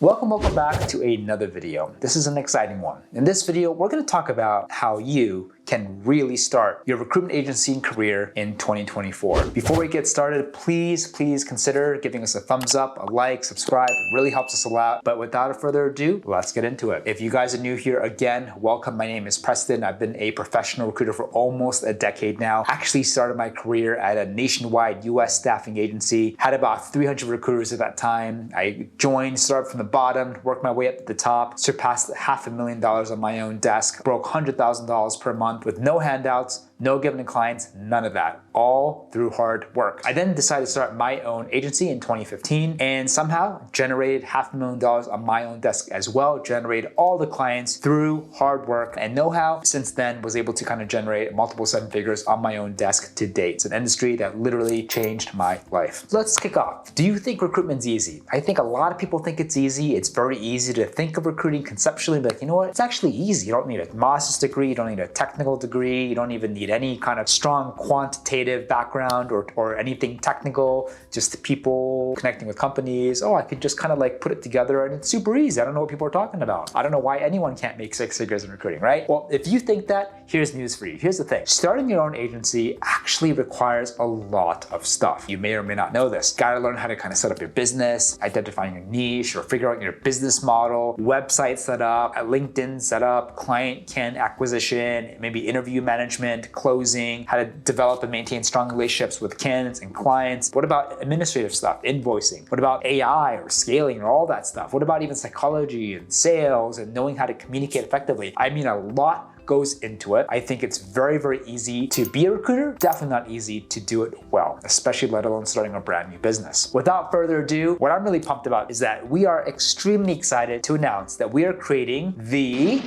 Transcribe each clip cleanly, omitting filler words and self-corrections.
Welcome back to another video. This is an exciting one. In this video, we're going to talk about how you can really start your recruitment agency and career in 2024. Before we get started, please consider giving us a thumbs up, a like, subscribe. It really helps us a lot. But without further ado, let's get into it. If you guys are new here, again, welcome. My name is Preston. I've been a professional recruiter for almost a decade now. Actually started my career at a nationwide US staffing agency. Had about 300 recruiters at that time. I started from the bottom, worked my way up to the top, surpassed $500,000 on my own desk, broke $100,000 per month with no handouts, no giving to clients, none of that, all through hard work. I then decided to start my own agency in 2015 and somehow generated $500,000 on my own desk as well, generated all the clients through hard work and know-how. Since then, was able to kind of generate multiple seven figures on my own desk to date. It's an industry that literally changed my life. Let's kick off. Do you think recruitment's easy? I think a lot of people think it's easy. It's very easy to think of recruiting conceptually, but you know what? It's actually easy. You don't need a master's degree, you don't need a technical degree, you don't even need any kind of strong quantitative background or anything technical, just people connecting with companies. Oh, I could just kind of like put it together and it's super easy. I don't know what people are talking about. I don't know why anyone can't make six figures in recruiting, right? Well, if you think that, here's news for you. Here's the thing. Starting your own agency actually requires a lot of stuff. You may or may not know this. Gotta learn how to kind of set up your business, identifying your niche or figure out your business model, website setup, a LinkedIn setup, client acquisition, maybe interview management, closing, how to develop and maintain strong relationships with candidates and clients. What about administrative stuff, invoicing? What about AI or scaling or all that stuff? What about even psychology and sales and knowing how to communicate effectively? I mean, a lot goes into it. I think it's very easy to be a recruiter, definitely not easy to do it well, especially let alone starting a brand new business. Without further ado, what I'm really pumped about is that we are extremely excited to announce that we are creating the,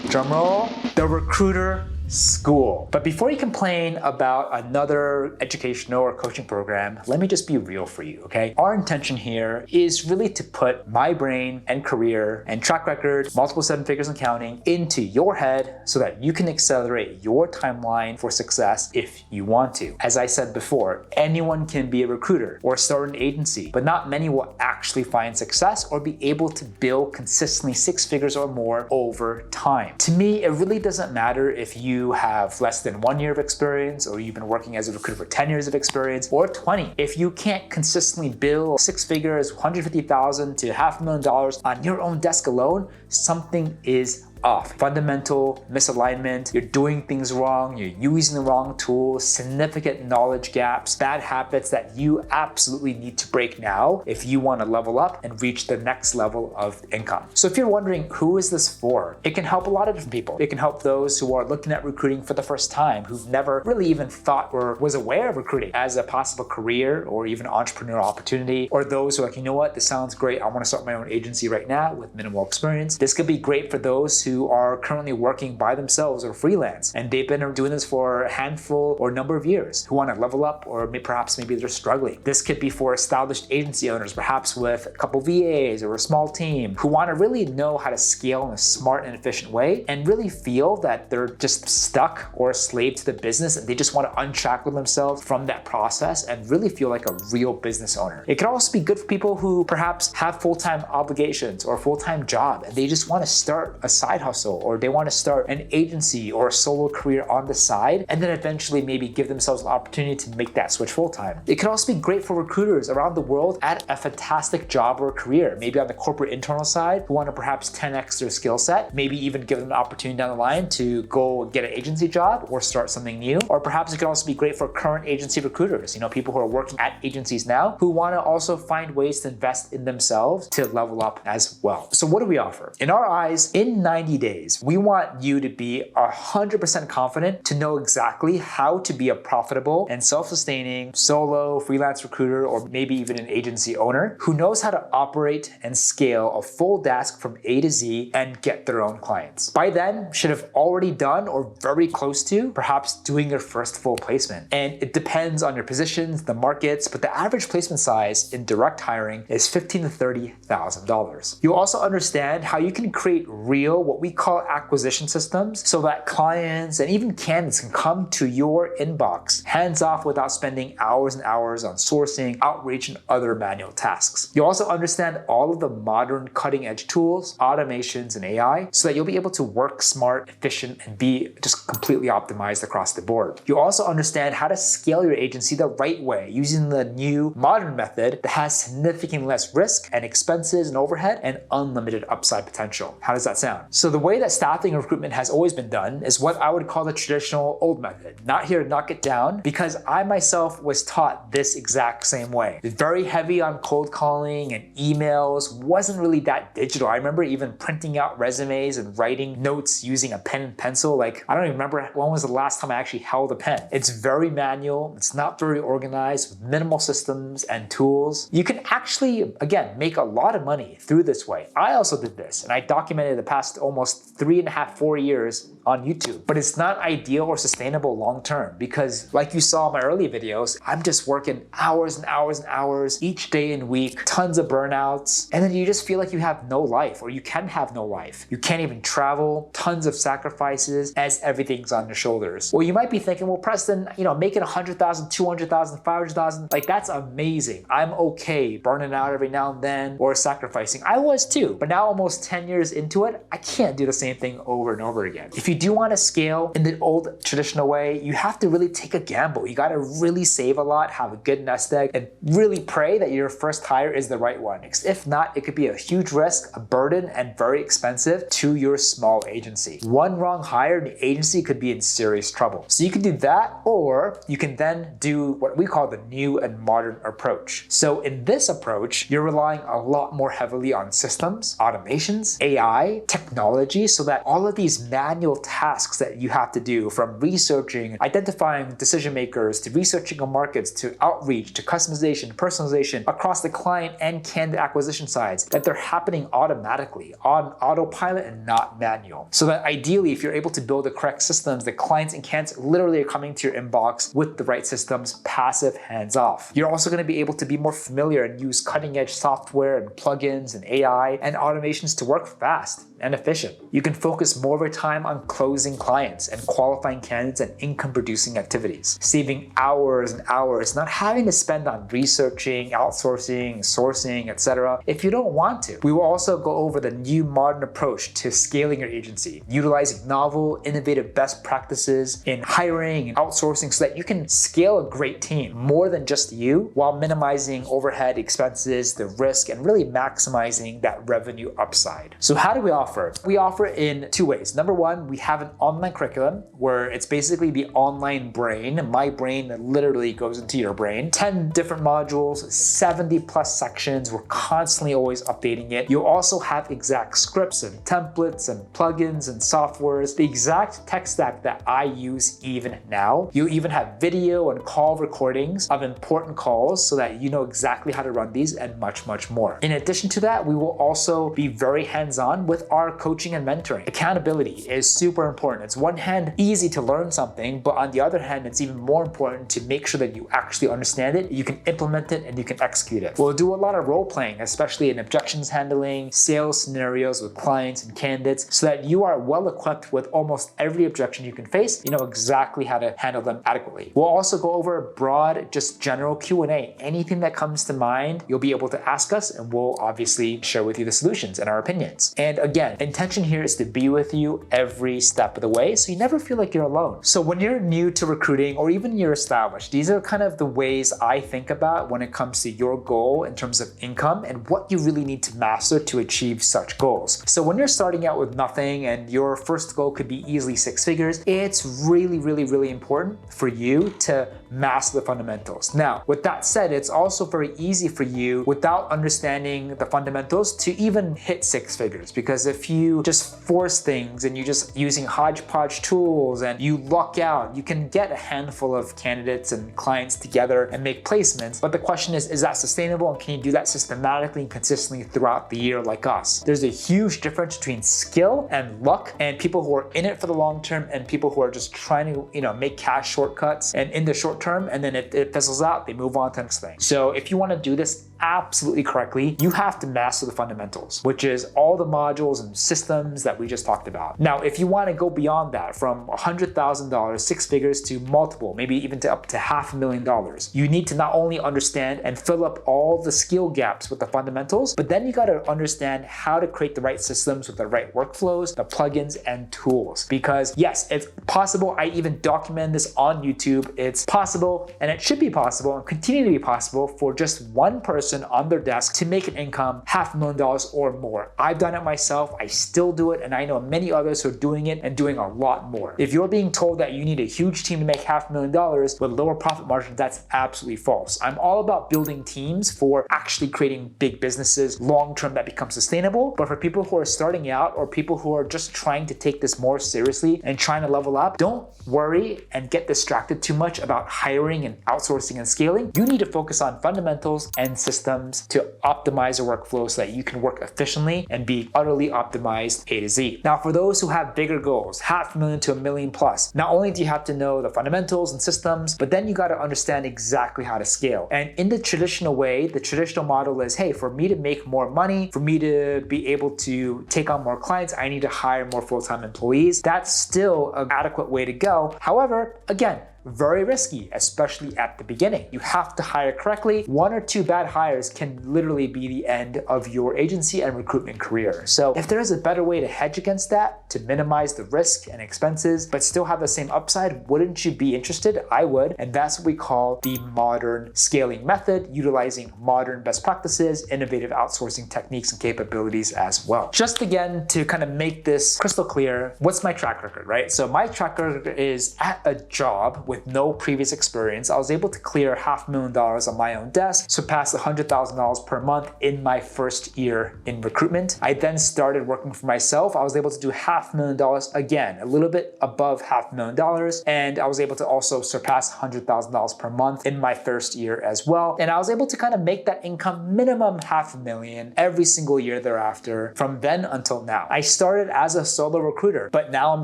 drumroll, the Recruiter School. But before you complain about another educational or coaching program, let me just be real for you, okay? Our intention here is really to put my brain and career and track record, multiple seven figures and counting, into your head so that you can accelerate your timeline for success if you want to. As I said before, anyone can be a recruiter or start an agency, but not many will actually find success or be able to build consistently six figures or more over time. To me, it really doesn't matter if you have less than 1 year of experience or you've been working as a recruiter for 10 years of experience or 20. If you can't consistently build six figures, $150,000 to $500,000 on your own desk alone, something is off. Fundamental misalignment, you're doing things wrong, you're using the wrong tools, significant knowledge gaps, bad habits that you absolutely need to break now if you want to level up and reach the next level of income. So if you're wondering, who is this for? It can help a lot of different people. It can help those who are looking at recruiting for the first time, who've never really even thought or was aware of recruiting as a possible career or even entrepreneurial opportunity, or those who are like, you know what, this sounds great, I want to start my own agency right now with minimal experience. This could be great for those who are currently working by themselves or freelance and they've been doing this for a handful or number of years, who want to level up or perhaps maybe they're struggling. This could be for established agency owners, perhaps with a couple VAs or a small team, who want to really know how to scale in a smart and efficient way and really feel that they're just stuck or a slave to the business and they just want to unshackle themselves from that process and really feel like a real business owner. It could also be good for people who perhaps have full-time obligations or a full-time job and they just want to start a side hustle, or they want to start an agency or a solo career on the side and then eventually maybe give themselves an opportunity to make that switch full-time. It can also be great for recruiters around the world at a fantastic job or career, maybe on the corporate internal side, who want to perhaps 10x their skill set, maybe even give them an opportunity down the line to go get an agency job or start something new. Or perhaps it could also be great for current agency recruiters, people who are working at agencies now who want to also find ways to invest in themselves to level up as well. So what do we offer? In our eyes, in 90 days, we want you to be 100% confident to know exactly how to be a profitable and self-sustaining solo freelance recruiter or maybe even an agency owner who knows how to operate and scale a full desk from A to Z and get their own clients. By then, should have already done or very close to perhaps doing your first full placement. And it depends on your positions, the markets, but the average placement size in direct hiring is $15,000 to $30,000. You'll also understand how you can create real, what what we call acquisition systems so that clients and even candidates can come to your inbox hands off without spending hours and hours on sourcing, outreach, and other manual tasks. You'll also understand all of the modern cutting edge tools, automations, and AI so that you'll be able to work smart, efficient, and be just completely optimized across the board. You'll also understand how to scale your agency the right way using the new modern method that has significantly less risk and expenses and overhead and unlimited upside potential. How does that sound? So the way that staffing and recruitment has always been done is what I would call the traditional old method. Not here to knock it down, because I myself was taught this exact same way. Very heavy on cold calling and emails, wasn't really that digital. I remember even printing out resumes and writing notes using a pen and pencil. Like, I don't even remember when was the last time I actually held a pen. It's very manual, it's not very organized, with minimal systems and tools. You can actually, again, make a lot of money through this way. I also did this, and I documented the past almost 3.5, 4 years on YouTube. But it's not ideal or sustainable long-term because, like you saw in my early videos, I'm just working hours and hours and hours each day and week, tons of burnouts, and then you just feel like you have no life, or you can have no life. You can't even travel, tons of sacrifices as everything's on your shoulders. Well, you might be thinking, well, Preston, making 100,000, 200,000, 500,000, like that's amazing. I'm okay burning out every now and then or sacrificing. I was too, but now almost 10 years into it, I can't do the same thing over and over again. If you do want to scale in the old traditional way, you have to really take a gamble. You got to really save a lot, have a good nest egg, and really pray that your first hire is the right one. If not, it could be a huge risk, a burden, and very expensive to your small agency. One wrong hire in the agency could be in serious trouble. So you can do that, or you can then do what we call the new and modern approach. So in this approach, you're relying a lot more heavily on systems, automations, AI, technology, so that all of these manual tasks that you have to do, from researching, identifying decision makers, to researching on markets, to outreach, to customization, personalization across the client and candidate acquisition sides, that they're happening automatically on autopilot and not manual. So that ideally, if you're able to build the correct systems, the clients and candidates literally are coming to your inbox with the right systems, passive, hands off. You're also going to be able to be more familiar and use cutting edge software and plugins and AI and automations to work fast and efficient. You can focus more of your time on closing clients and qualifying candidates and income producing activities, saving hours and hours, not having to spend on researching, outsourcing, sourcing, etc. if you don't want to. We will also go over the new modern approach to scaling your agency, utilizing novel, innovative best practices in hiring and outsourcing so that you can scale a great team more than just you, while minimizing overhead expenses, the risk, and really maximizing that revenue upside. So how do we offer? We offer in two ways. Number one, we have an online curriculum where it's basically the online brain, my brain that literally goes into your brain. 10 different modules, 70 plus sections. We're constantly always updating it. You'll also have exact scripts and templates and plugins and softwares, the exact tech stack that I use even now. You even have video and call recordings of important calls so that you know exactly how to run these, and much, much more. In addition to that, we will also be very hands-on with our coaching and mentoring. Accountability is super important. It's one hand easy to learn something, but on the other hand, it's even more important to make sure that you actually understand it, you can implement it, and you can execute it. We'll do a lot of role playing, especially in objections handling, sales scenarios with clients and candidates, so that you are well equipped with almost every objection you can face. You know exactly how to handle them adequately. We'll also go over a broad, just general Q&A. Anything that comes to mind, you'll be able to ask us, and we'll obviously share with you the solutions and our opinions. And again, intention here is to be with you every step of the way, so you never feel like you're alone. So when you're new to recruiting, or even you're established, these are kind of the ways I think about when it comes to your goal in terms of income and what you really need to master to achieve such goals. So when you're starting out with nothing and your first goal could be easily 6 figures, it's really, really, really important for you to master the fundamentals. Now, with that said, it's also very easy for you without understanding the fundamentals to even hit 6 figures, because if you just force things and you're just using hodgepodge tools and you luck out, you can get a handful of candidates and clients together and make placements. But the question is that sustainable, and can you do that systematically and consistently throughout the year like us? There's a huge difference between skill and luck, and people who are in it for the long term and people who are just trying to, make cash shortcuts and in the short term, and then it fizzles out, they move on to the next thing. So if you want to do this absolutely correctly, you have to master the fundamentals, which is all the modules and systems that we just talked about. Now, if you want to go beyond that, from $100,000, six figures, to multiple, maybe even to up to $500,000, you need to not only understand and fill up all the skill gaps with the fundamentals, but then you got to understand how to create the right systems with the right workflows, the plugins and tools. Because yes, it's possible. I even document this on YouTube. It's possible, and it should be possible and continue to be possible, for just one person on their desk to make an income $500,000 or more. I've done it myself. I still do it, and I know many others who are doing it and doing a lot more. If you're being told that you need a huge team to make $500,000 with lower profit margins, that's absolutely false. I'm all about building teams for actually creating big businesses long-term that become sustainable. But for people who are starting out, or people who are just trying to take this more seriously and trying to level up, don't worry and get distracted too much about hiring and outsourcing and scaling. You need to focus on fundamentals and systems to optimize your workflow so that you can work efficiently and be utterly optimized A to Z. Now, for those who have bigger goals, $500,000 to $1 million plus, not only do you have to know the fundamentals and systems, but then you got to understand exactly how to scale. And in the traditional way, the traditional model is, hey, for me to make more money, for me to be able to take on more clients, I need to hire more full-time employees. That's still an adequate way to go. However, again, very risky, especially at the beginning. You have to hire correctly. One or two bad hires can literally be the end of your agency and recruitment career. So if there is a better way to hedge against that, to minimize the risk and expenses, but still have the same upside, wouldn't you be interested? I would. And that's what we call the modern scaling method, utilizing modern best practices, innovative outsourcing techniques and capabilities as well. Just again, to kind of make this crystal clear, what's my track record, right? So my track record is at a job with no previous experience. I was able to clear $500,000 on my own desk, surpass $100,000 per month in my first year in recruitment. I then started working for myself. I was able to do $500,000 again, a little bit above $500,000, and I was able to also surpass $100,000 per month in my first year as well. And I was able to kind of make that income minimum $500,000 every single year thereafter, from then until now. I started as a solo recruiter, but now I'm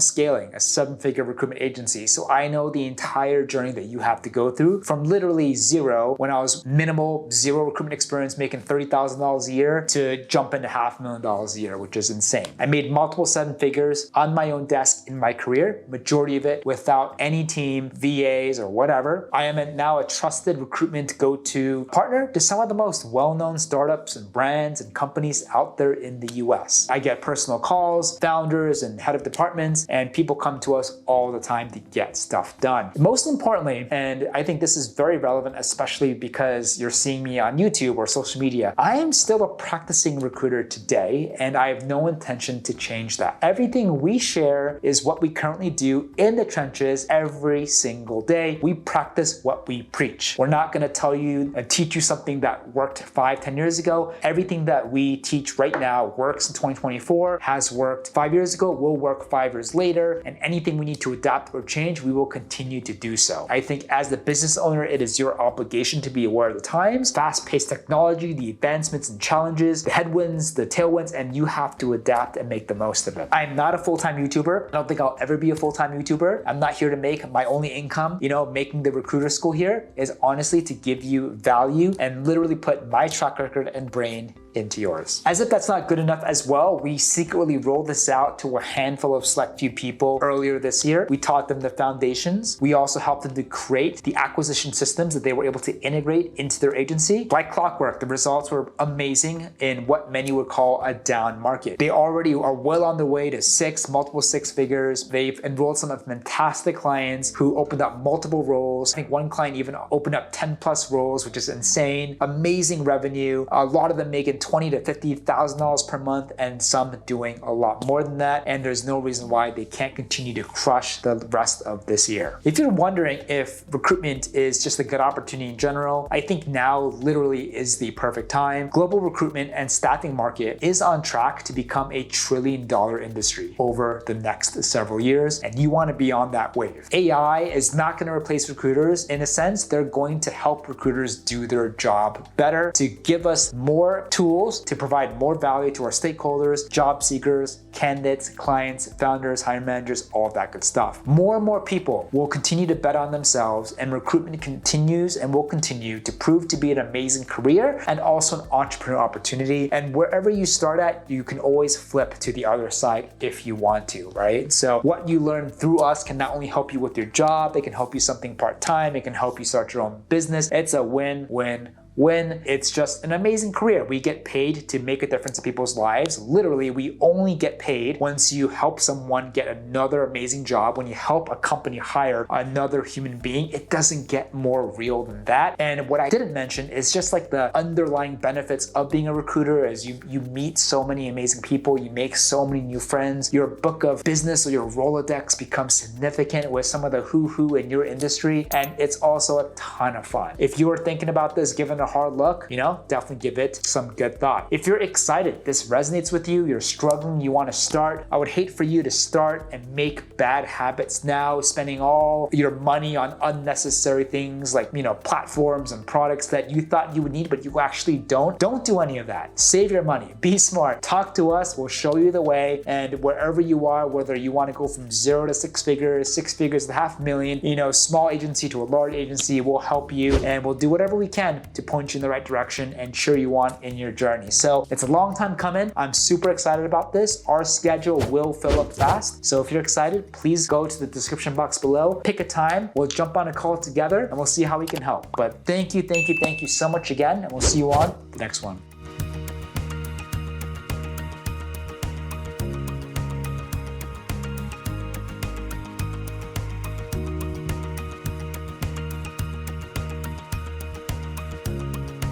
scaling a seven-figure recruitment agency. So I know the entire journey that you have to go through, from literally zero, when I was minimal, zero recruitment experience, making $30,000 a year, to jump into $500,000 a year, which is insane. I made multiple seven figures on my own desk in my career, majority of it without any team, VAs or whatever. I am now a trusted recruitment go-to partner to some of the most well-known startups and brands and companies out there in the US. I get personal calls, founders and head of departments, and people come to us all the time to get stuff done. Most importantly, and I think this is very relevant, especially because you're seeing me on YouTube or social media, I am still a practicing recruiter today, and I have no intention to change that. Everything we share is what we currently do in the trenches every single day. We practice what we preach. We're not going to tell you and teach you something that worked 5-10 years ago. Everything that we teach right now works in 2024, has worked 5 years ago, will work 5 years later, and anything we need to adapt or change, we will continue to do so. I think as the business owner, it is your obligation to be aware of the times, fast-paced technology, the advancements and challenges, the headwinds, the tailwinds, and you have to adapt and make the most of it. I'm not a full-time YouTuber. I don't think I'll ever be a full-time YouTuber. I'm not here to make my only income. Making the recruiter school here is honestly to give you value and literally put my track record and brain into yours. As if that's not good enough as well, we secretly rolled this out to a handful of select few people earlier this year. We taught them the foundations. We also helped them to create the acquisition systems that they were able to integrate into their agency. Like clockwork, the results were amazing in what many would call a down market. They already are well on their way to multiple six figures. They've enrolled some fantastic clients who opened up multiple roles. I think one client even opened up 10 plus roles, which is insane. Amazing revenue. A lot of them making $20,000 to $50,000 per month, and some doing a lot more than that. And there's no reason why they can't continue to crush the rest of this year. If you're wondering if recruitment is just a good opportunity in general, I think now literally is the perfect time. Global recruitment and staffing market is on track to become a $1 trillion industry over the next several years, and you want to be on that wave. AI is not going to replace recruiters. In a sense, they're going to help recruiters do their job better, to give us more tools tools to provide more value to our stakeholders, job seekers, candidates, clients, founders, hiring managers, all of that good stuff. More and more people will continue to bet on themselves, and recruitment continues and will continue to prove to be an amazing career and also an entrepreneurial opportunity. And wherever you start at, you can always flip to the other side if you want to, right? So what you learn through us can not only help you with your job, it can help you something part-time, it can help you start your own business. It's a win-win-win. It's just an amazing career. We get paid to make a difference in people's lives. Literally, we only get paid once you help someone get another amazing job, when you help a company hire another human being. It doesn't get more real than that. And what I didn't mention is just like the underlying benefits of being a recruiter is you meet so many amazing people, you make so many new friends, your book of business or your Rolodex becomes significant with some of the who in your industry, and it's also a ton of fun. If you are thinking about this, given a hard look, definitely give it some good thought. If you're excited, this resonates with you, you're struggling, you want to start, I would hate for you to start and make bad habits now, spending all your money on unnecessary things like, platforms and products that you thought you would need, but you actually don't. Don't do any of that. Save your money. Be smart. Talk to us. We'll show you the way. And wherever you are, whether you want to go from 0 to 6 figures, 6 figures to $500,000, small agency to a large agency, we'll help you and we'll do whatever we can to point you in the right direction and cheer you on in your journey. So it's a long time coming. I'm super excited about this. Our schedule will fill up fast. So if you're excited, please go to the description box below, pick a time, we'll jump on a call together and we'll see how we can help. But thank you so much again, and we'll see you on the next one.